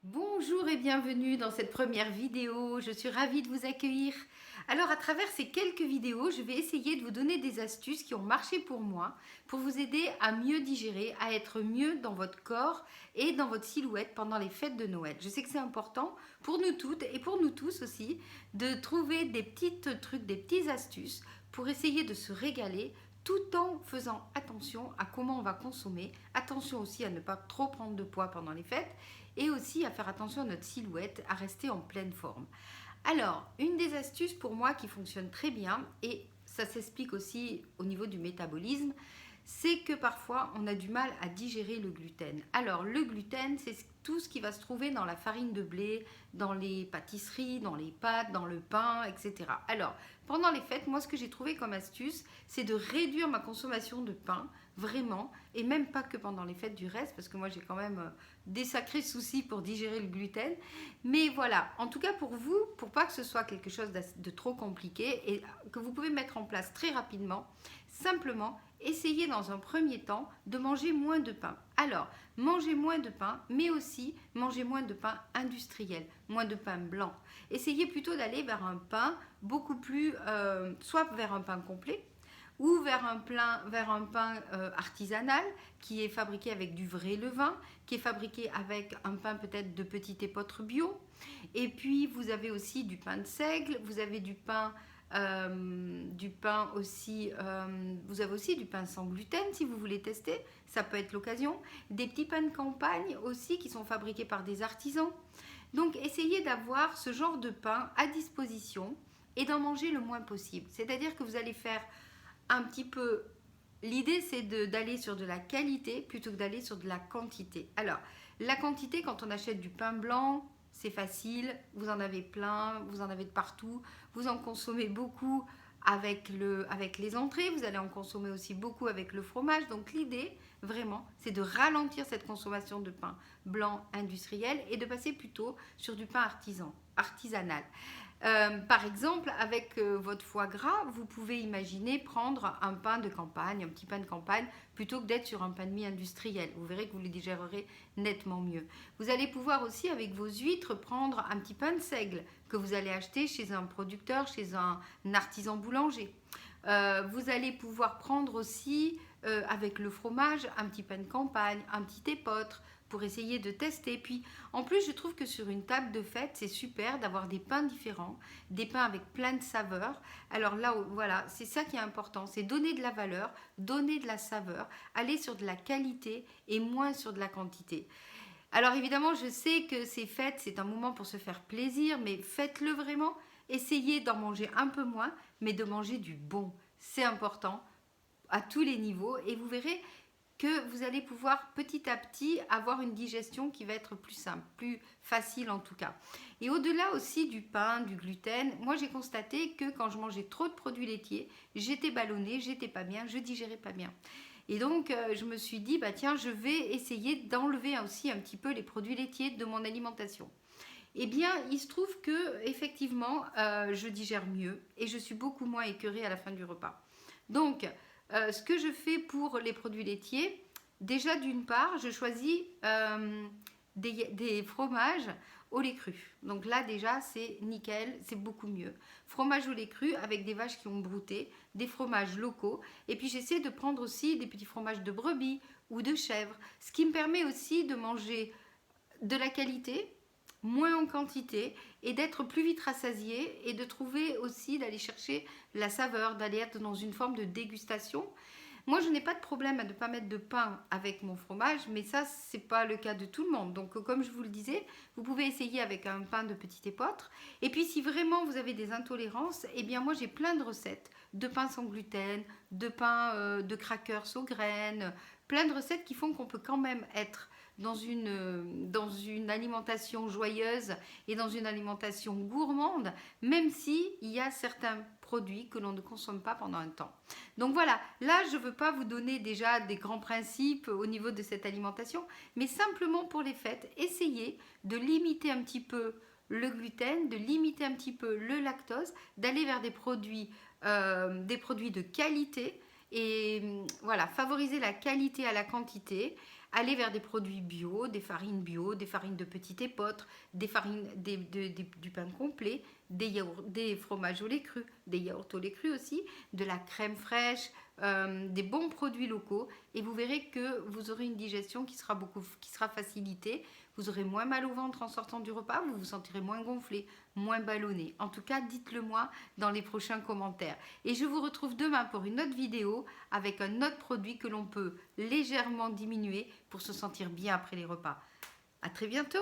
Bonjour et bienvenue dans cette première vidéo, je suis ravie de vous accueillir. Alors à travers ces quelques vidéos, je vais essayer de vous donner des astuces qui ont marché pour moi, pour vous aider à mieux digérer, à être mieux dans votre corps et dans votre silhouette pendant les fêtes de Noël. Je sais que c'est important pour nous toutes et pour nous tous aussi de trouver des petits trucs, des petites astuces pour essayer de se régaler tout en faisant attention à comment on va consommer, attention aussi à ne pas trop prendre de poids pendant les fêtes et aussi à faire attention à notre silhouette, à rester en pleine forme. Alors, une des astuces pour moi qui fonctionne très bien, et ça s'explique aussi au niveau du métabolisme, c'est que parfois on a du mal à digérer le gluten. Alors le gluten, c'est tout ce qui va se trouver dans la farine de blé, dans les pâtisseries, dans les pâtes, dans le pain, etc. Alors pendant les fêtes, moi ce que j'ai trouvé comme astuce, c'est de réduire ma consommation de pain, vraiment, et même pas que pendant les fêtes du reste, parce que moi j'ai quand même des sacrés soucis pour digérer le gluten. Mais voilà, en tout cas pour vous, pour pas que ce soit quelque chose de trop compliqué et que vous pouvez mettre en place très rapidement, simplement essayez dans un premier temps de manger moins de pain. Alors, mangez moins de pain, mais aussi mangez moins de pain industriel, moins de pain blanc. Essayez plutôt d'aller vers un pain beaucoup plus, soit vers un pain complet, ou vers un pain artisanal qui est fabriqué avec du vrai levain, qui est fabriqué avec un pain peut-être de petit épeautre bio. Et puis vous avez aussi du pain de seigle, vous avez du pain aussi, vous avez aussi du pain sans gluten si vous voulez tester, ça peut être l'occasion. Des petits pains de campagne aussi qui sont fabriqués par des artisans. Donc essayez d'avoir ce genre de pain à disposition et d'en manger le moins possible. C'est-à-dire que vous allez faire un petit peu... L'idée c'est d'aller sur de la qualité plutôt que d'aller sur de la quantité. Alors, la quantité, quand on achète du pain blanc, c'est facile, vous en avez plein, vous en avez de partout, vous en consommez beaucoup avec les entrées, vous allez en consommer aussi beaucoup avec le fromage. Donc l'idée, vraiment, c'est de ralentir cette consommation de pain blanc industriel et de passer plutôt sur du pain artisanal. Par exemple, avec votre foie gras, vous pouvez imaginer prendre un pain de campagne, un petit pain de campagne, plutôt que d'être sur un pain de mie industriel. Vous verrez que vous le digérerez nettement mieux. Vous allez pouvoir aussi, avec vos huîtres, prendre un petit pain de seigle que vous allez acheter chez un producteur, chez un artisan boulanger. Vous allez pouvoir prendre aussi, avec le fromage, un petit pain de campagne, un petit épeautre, pour essayer de tester. Puis en plus, je trouve que sur une table de fête, c'est super d'avoir des pains différents, des pains avec plein de saveurs. Alors là, voilà, c'est ça qui est important, c'est donner de la valeur, donner de la saveur, aller sur de la qualité et moins sur de la quantité. Alors évidemment, je sais que ces fêtes, c'est un moment pour se faire plaisir, mais faites-le vraiment. Essayez d'en manger un peu moins, mais de manger du bon. C'est important à tous les niveaux et vous verrez que vous allez pouvoir petit à petit avoir une digestion qui va être plus simple, plus facile en tout cas. Et au-delà aussi du pain, du gluten, moi j'ai constaté que quand je mangeais trop de produits laitiers, j'étais ballonnée, j'étais pas bien, je digérais pas bien. Et donc je me suis dit, bah tiens, je vais essayer d'enlever aussi un petit peu les produits laitiers de mon alimentation. Eh bien, il se trouve que effectivement, je digère mieux et je suis beaucoup moins écœurée à la fin du repas. Donc, ce que je fais pour les produits laitiers, déjà d'une part, je choisis des fromages au lait cru. Donc là, déjà, c'est nickel, c'est beaucoup mieux. Fromage au lait cru avec des vaches qui ont brouté, des fromages locaux. Et puis, j'essaie de prendre aussi des petits fromages de brebis ou de chèvre, ce qui me permet aussi de manger de la qualité, moins en quantité et d'être plus vite rassasié et de trouver aussi d'aller chercher la saveur, d'aller être dans une forme de dégustation. Moi, je n'ai pas de problème à ne pas mettre de pain avec mon fromage, mais ça, c'est pas le cas de tout le monde. Donc, comme je vous le disais, vous pouvez essayer avec un pain de petit épeautre. Et puis, si vraiment vous avez des intolérances, eh bien, moi, j'ai plein de recettes de pain sans gluten, de pain de crackers aux graines, plein de recettes qui font qu'on peut quand même être dans une alimentation joyeuse et dans une alimentation gourmande, même si il y a certains produits que l'on ne consomme pas pendant un temps. Donc voilà, là je ne veux pas vous donner déjà des grands principes au niveau de cette alimentation, mais simplement pour les fêtes, essayez de limiter un petit peu le gluten, de limiter un petit peu le lactose, d'aller vers des produits de qualité et voilà, favoriser la qualité à la quantité Allez vers des produits bio, des farines de petite épeautre, des farines, du pain complet, des yaourts, des fromages au lait cru, des yaourts au lait cru aussi, de la crème fraîche, des bons produits locaux, et vous verrez que vous aurez une digestion qui sera facilitée. Vous aurez moins mal au ventre en sortant du repas, vous vous sentirez moins gonflé, moins ballonné. En tout cas, dites-le moi dans les prochains commentaires. Et je vous retrouve demain pour une autre vidéo avec un autre produit que l'on peut légèrement diminuer pour se sentir bien après les repas. À très bientôt!